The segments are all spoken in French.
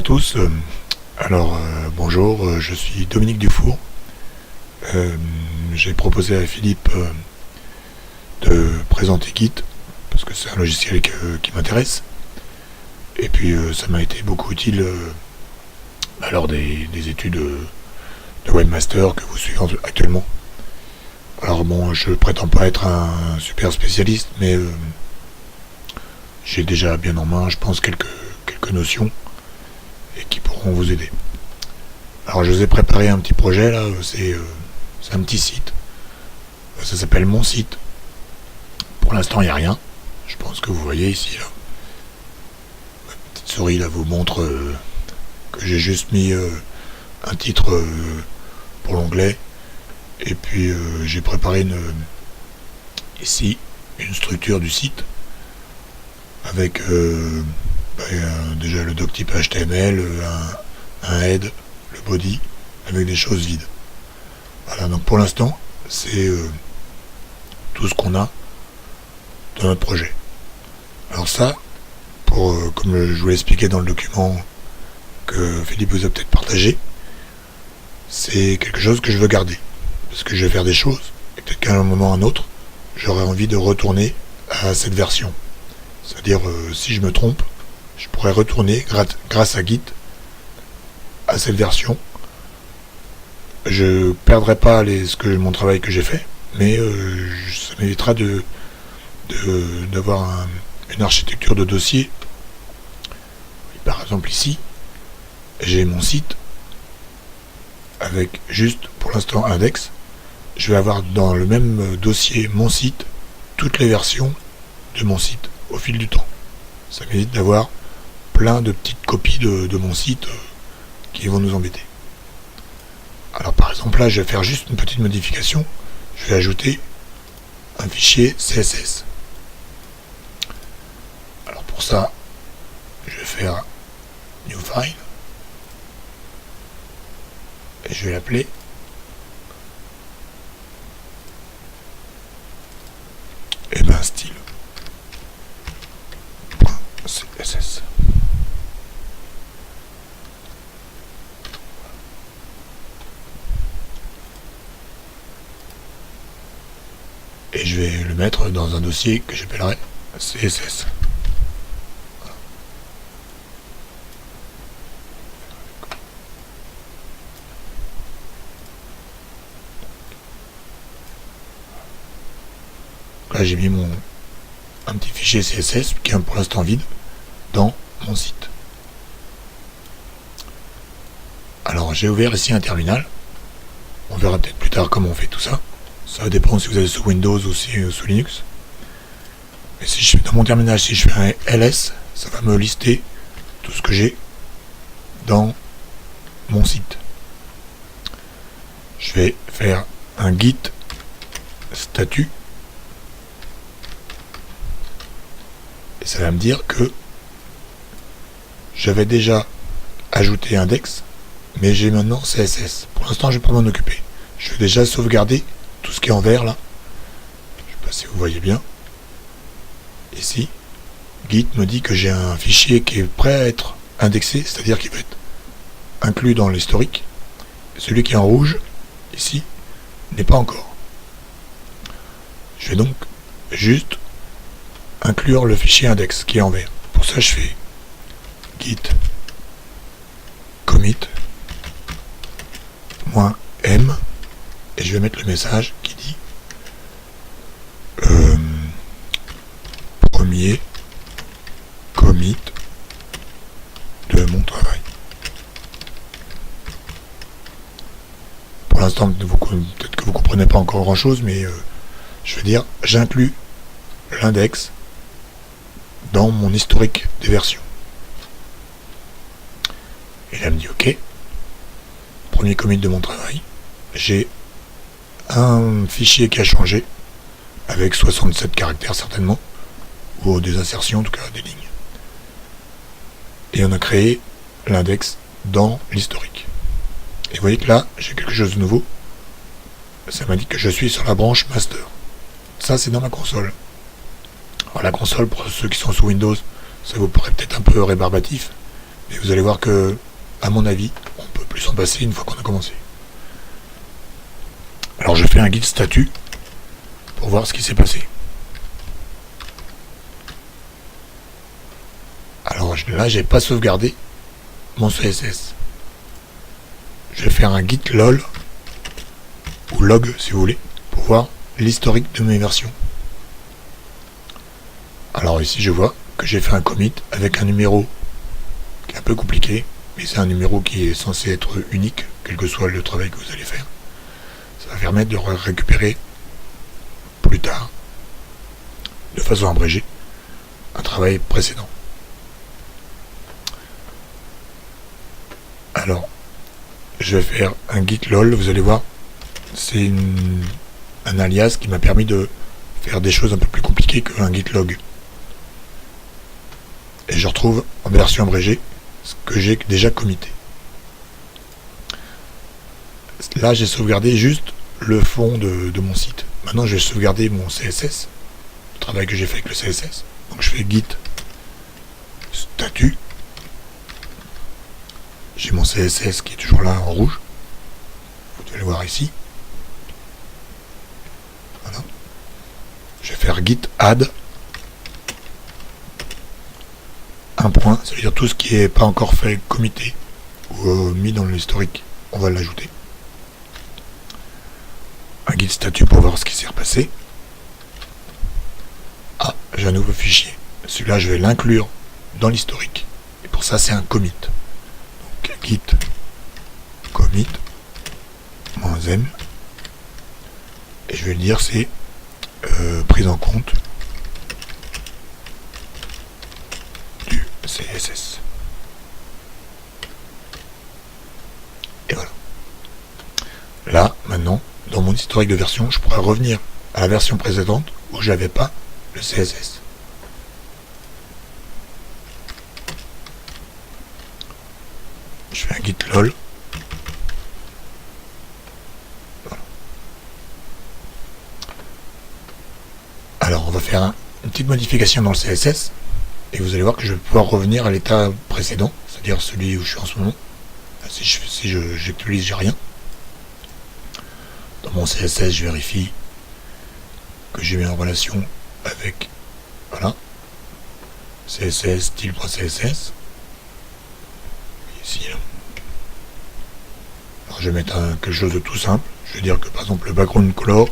à tous. Bonjour, je suis Dominique Dufour. J'ai proposé à Philippe de présenter Git parce que c'est un logiciel qui m'intéresse. Et puis ça m'a été beaucoup utile lors des études de webmaster que vous suivez actuellement. Alors bon, je prétends pas être un super spécialiste, mais j'ai déjà bien en main, je pense, quelques notions et qui pourront vous aider. Alors je vous ai préparé un petit projet là, c'est un petit site. Ça s'appelle Mon Site. Pour l'instant il n'y a rien. Je pense que vous voyez ici là. Ma petite souris là vous montre que j'ai juste mis un titre pour l'onglet. Et puis j'ai préparé ici une structure du site avec déjà le doctype HTML, un head, le body, avec des choses vides. Voilà, donc pour l'instant, c'est tout ce qu'on a dans notre projet. Alors ça, comme je vous l'ai expliqué dans le document que Philippe vous a peut-être partagé, c'est quelque chose que je veux garder. Parce que je vais faire des choses, et peut-être qu'à un moment ou à un autre, j'aurai envie de retourner à cette version. C'est-à-dire, si je me trompe, je pourrais retourner, grâce à Git, à cette version. Je perdrai pas mon travail que j'ai fait, mais ça m'évitera d'avoir une architecture de dossier. Par exemple ici, j'ai mon site, avec juste pour l'instant index. Je vais avoir dans le même dossier mon site, toutes les versions de mon site au fil du temps. Ça m'évite d'avoir plein de petites copies de mon site qui vont nous embêter. Alors par exemple là je vais faire juste une petite modification. Je vais ajouter un fichier CSS. Alors pour ça je vais faire New File et je vais l'appeler style.css. Et je vais le mettre dans un dossier que j'appellerai CSS. Là j'ai mis un petit fichier CSS qui est pour l'instant vide dans mon site. Alors j'ai ouvert ici un terminal. On verra peut-être plus tard comment on fait tout ça. Ça dépend si vous êtes sous Windows ou sous Linux. Mais si je fais dans mon terminal, si je fais un ls, ça va me lister tout ce que j'ai dans mon site. Je vais faire un git statut. Et ça va me dire que j'avais déjà ajouté index, mais j'ai maintenant CSS. Pour l'instant, je ne vais pas m'en occuper. Je vais déjà sauvegarder tout ce qui est en vert là. Je ne sais pas si vous voyez bien. Ici, Git me dit que j'ai un fichier qui est prêt à être indexé, c'est-à-dire qu'il va être inclus dans l'historique. Celui qui est en rouge, ici, n'est pas encore. Je vais donc juste inclure le fichier index qui est en vert. Pour ça, je fais git commit -m et je vais mettre le message qui dit premier commit de mon travail. Pour l'instant, peut-être que vous comprenez pas encore grand chose, mais je veux dire, j'inclus l'index dans mon historique des versions. Et là, elle me dit OK. Premier commit de mon travail. J'ai un fichier qui a changé avec 67 caractères certainement, ou des insertions, en tout cas des lignes. Et on a créé l'index dans l'historique. Et vous voyez que là, j'ai quelque chose de nouveau. Ça m'indique que je suis sur la branche master. Ça, c'est dans ma console. Alors, la console, pour ceux qui sont sous Windows, ça vous paraît peut-être un peu rébarbatif, Mais vous allez voir que, à mon avis, on peut plus s'en passer une fois qu'on a commencé. Alors je fais un guide statut pour voir ce qui s'est passé. Alors là, j'ai pas sauvegardé mon CSS. Je vais faire un git lol ou log si vous voulez pour voir l'historique de mes versions. Alors ici, je vois que j'ai fait un commit avec un numéro qui est un peu compliqué, mais c'est un numéro qui est censé être unique, quel que soit le travail que vous allez faire. Ça va permettre de récupérer plus tard, de façon abrégée, un travail précédent. Alors, je vais faire un git lol, vous allez voir, c'est un alias qui m'a permis de faire des choses un peu plus compliquées qu'un git log. Et je retrouve en version abrégée ce que j'ai déjà commité. Là, j'ai sauvegardé juste le fond de mon site. Maintenant, je vais sauvegarder mon CSS, le travail que j'ai fait avec le CSS. Donc, je fais git statut. J'ai mon CSS qui est toujours là en rouge. Vous devez le voir ici. Voilà. Je vais faire git add. Un point, ça veut dire tout ce qui n'est pas encore fait commité ou mis dans l'historique, on va l'ajouter. Un git statut pour voir ce qui s'est repassé. Ah, j'ai un nouveau fichier. Celui-là, je vais l'inclure dans l'historique. Et pour ça, c'est un commit. Donc, git commit -m. Et je vais le dire, c'est prise en compte du CSS. Et voilà. Là, maintenant, dans mon historique de version, je pourrais revenir à la version précédente où j'avais pas le CSS. Je fais un git lol. Voilà. Alors, on va faire une petite modification dans le CSS et vous allez voir que je vais pouvoir revenir à l'état précédent, c'est-à-dire celui où je suis en ce moment. Si j'actualise, j'ai rien. Dans mon CSS, je vérifie que j'ai mis en relation avec, voilà, CSS style.css. Ici, là. Alors je vais mettre quelque chose de tout simple. Je vais dire que par exemple le background color,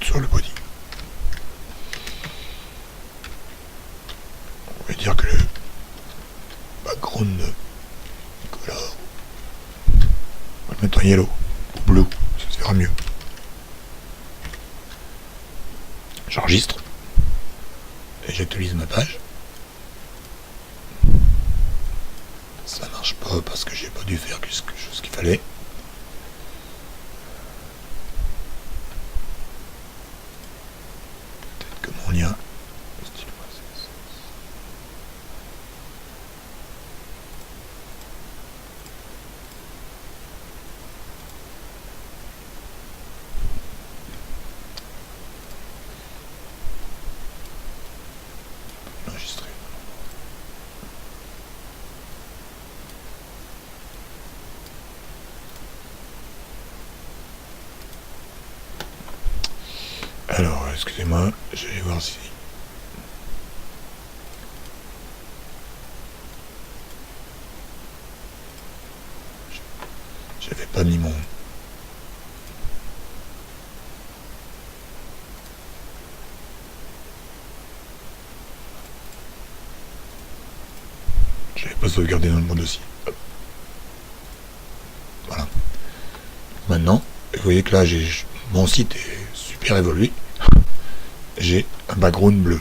sur le body. On va dire que le background color, on va le mettre en yellow ou blue, ça sera mieux. J'enregistre et j'actualise ma page. Ça marche pas parce que j'ai pas dû faire ce qu'il fallait. Peut-être que mon lien enregistré. Alors, excusez-moi, je vais voir si... J'avais pas mis mon... J'avais pas sauvegardé dans mon dossier. Hop. Voilà. Maintenant, vous voyez que là, mon site est super évolué. J'ai un background bleu.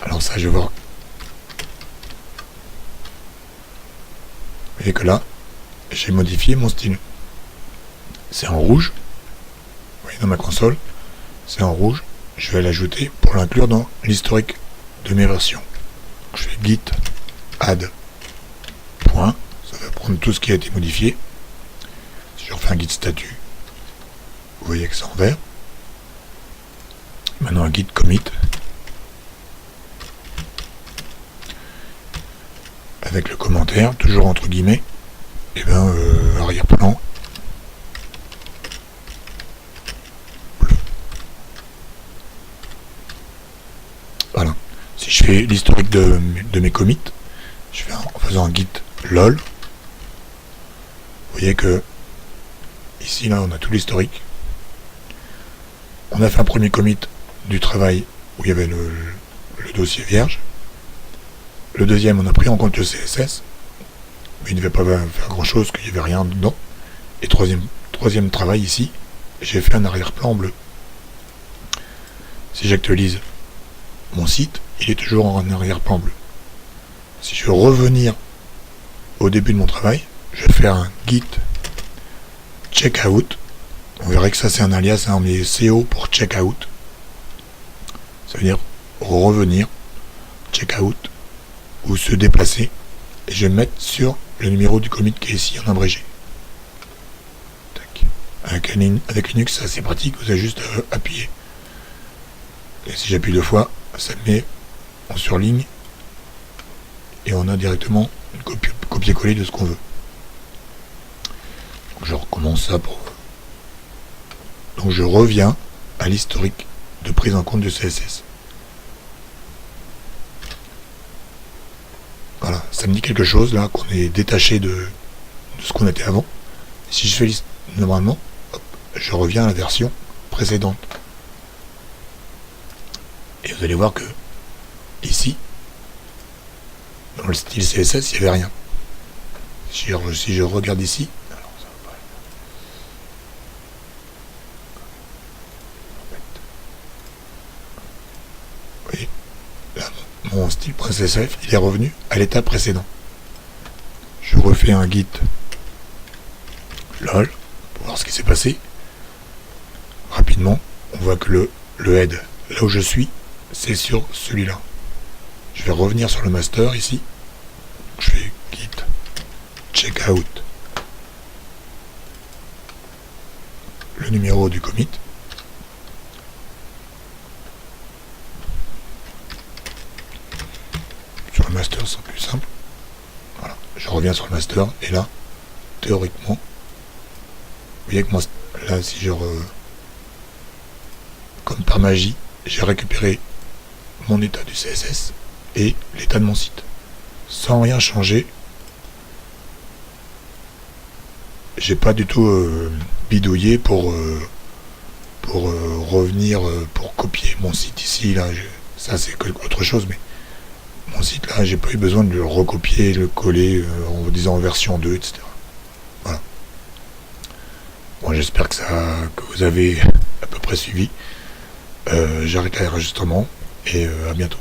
Alors ça, je vais voir. Vous voyez que là, j'ai modifié mon style. C'est en rouge. Vous voyez dans ma console, c'est en rouge. Je vais l'ajouter pour l'inclure dans l'historique de mes versions. Donc, je fais git add point, ça va prendre tout ce qui a été modifié. Si je refais un guide statut, vous voyez que c'est en vert. Maintenant un guide commit avec le commentaire, toujours entre guillemets, et bien arrière-plan bleu. Voilà. Si je fais l'historique de mes commits, je fais en faisant un git lol, vous voyez que ici là on a tout l'historique. On a fait un premier commit du travail où il y avait le dossier vierge. Le deuxième, on a pris en compte le CSS, mais il ne devait pas faire grand chose, qu'il n'y avait rien dedans. Et troisième travail ici, j'ai fait un arrière-plan bleu. Si j'actualise mon site, il est toujours en arrière-plan bleu. Si je veux revenir au début de mon travail, je vais faire un git checkout. On verrait que ça c'est un alias, hein, mais CO pour checkout. Ça veut dire revenir, checkout, ou se déplacer. Et je vais me mettre sur le numéro du commit qui est ici en abrégé. Tac. Avec Linux, c'est assez pratique, vous avez juste à appuyer. Et si j'appuie 2 fois, ça me met en surligne. Et on a directement une copier-coller de ce qu'on veut. Donc je recommence ça pour... Donc je reviens à l'historique de prise en compte du CSS. Voilà, ça me dit quelque chose là, qu'on est détaché de ce qu'on était avant. Si je fais normalement, hop, je reviens à la version précédente. Et vous allez voir que ici, dans le style CSS, il n'y avait rien. Si je regarde ici, alors ça va pas. Vous voyez, là, mon style.csf, il est revenu à l'état précédent. Je refais un git lol pour voir ce qui s'est passé. Rapidement, on voit que le head, là où je suis, c'est sur celui-là. Je vais revenir sur le master ici. Je fais git checkout, le numéro du commit. Sur le master, c'est plus simple. Voilà, je reviens sur le master et là, théoriquement, vous voyez que moi, là, si je comme par magie, j'ai récupéré mon état du CSS et l'état de mon site sans rien changer. J'ai pas du tout bidouillé pour revenir pour copier mon site ici là. Ça c'est autre chose, mais mon site là, j'ai pas eu besoin de le recopier, le coller en disant en version 2, etc. Voilà. Bon, j'espère que vous avez à peu près suivi. J'arrête l'enregistrement et à bientôt.